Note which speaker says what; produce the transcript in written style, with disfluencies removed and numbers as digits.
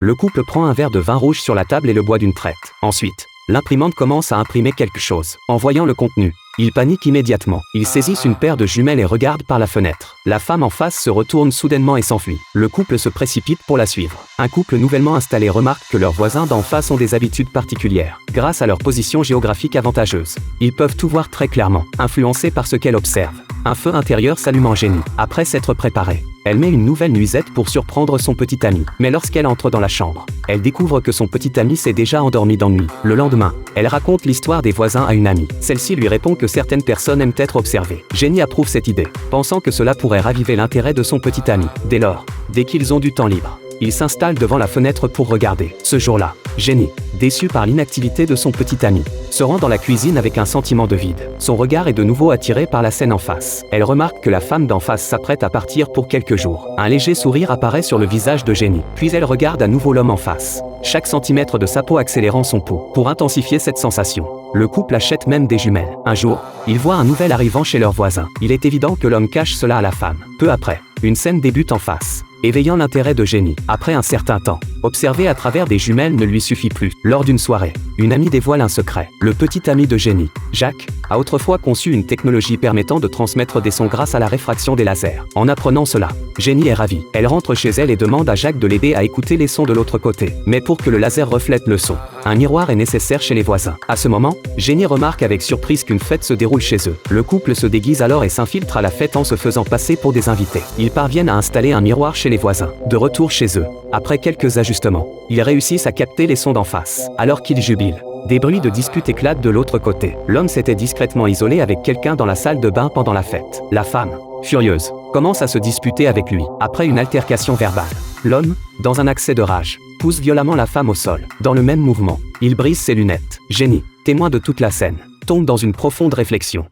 Speaker 1: Le couple prend un verre de vin rouge sur la table et le boit d'une traite. Ensuite, l'imprimante commence à imprimer quelque chose. En voyant le contenu, il panique immédiatement. Ils saisissent une paire de jumelles et regardent par la fenêtre. La femme en face se retourne soudainement et s'enfuit. Le couple se précipite pour la suivre. Un couple nouvellement installé remarque que leurs voisins d'en face ont des habitudes particulières. Grâce à leur position géographique avantageuse, ils peuvent tout voir très clairement, influencés par ce qu'elle observe. Un feu intérieur s'allume en Jenny. Après s'être préparée, elle met une nouvelle nuisette pour surprendre son petit ami. Mais lorsqu'elle entre dans la chambre, elle découvre que son petit ami s'est déjà endormi d'ennui. Le lendemain, elle raconte l'histoire des voisins à une amie. Celle-ci lui répond que certaines personnes aiment être observées. Jenny approuve cette idée, pensant que cela pourrait raviver l'intérêt de son petit ami. Dès lors, dès qu'ils ont du temps libre, ils s'installent devant la fenêtre pour regarder. Ce jour-là, Jenny, déçue par l'inactivité de son petit ami, se rend dans la cuisine avec un sentiment de vide. Son regard est de nouveau attiré par la scène en face. Elle remarque que la femme d'en face s'apprête à partir pour quelques jours. Un léger sourire apparaît sur le visage de Jenny. Puis elle regarde à nouveau l'homme en face, chaque centimètre de sa peau accélérant son pouls. Pour intensifier cette sensation, le couple achète même des jumelles. Un jour, ils voient un nouvel arrivant chez leur voisin. Il est évident que l'homme cache cela à la femme. Peu après, une scène débute en face, éveillant l'intérêt de Jenny. Après un certain temps, observer à travers des jumelles ne lui suffit plus. Lors d'une soirée, une amie dévoile un secret. Le petit ami de Jenny, Jacques, a autrefois conçu une technologie permettant de transmettre des sons grâce à la réfraction des lasers. En apprenant cela, Jenny est ravie. Elle rentre chez elle et demande à Jacques de l'aider à écouter les sons de l'autre côté. Mais pour que le laser reflète le son, un miroir est nécessaire chez les voisins. À ce moment, Jenny remarque avec surprise qu'une fête se déroule chez eux. Le couple se déguise alors et s'infiltre à la fête en se faisant passer pour des invités. Ils parviennent à installer un miroir chez les voisins. De retour chez eux, après quelques ajustements, ils réussissent à capter les sons d'en face. Alors qu'ils jubilent, des bruits de dispute éclatent de l'autre côté. L'homme s'était discrètement isolé avec quelqu'un dans la salle de bain pendant la fête. La femme, furieuse, commence à se disputer avec lui. Après une altercation verbale, l'homme, dans un accès de rage, pousse violemment la femme au sol. Dans le même mouvement, il brise ses lunettes. Jenny, témoin de toute la scène, tombe dans une profonde réflexion.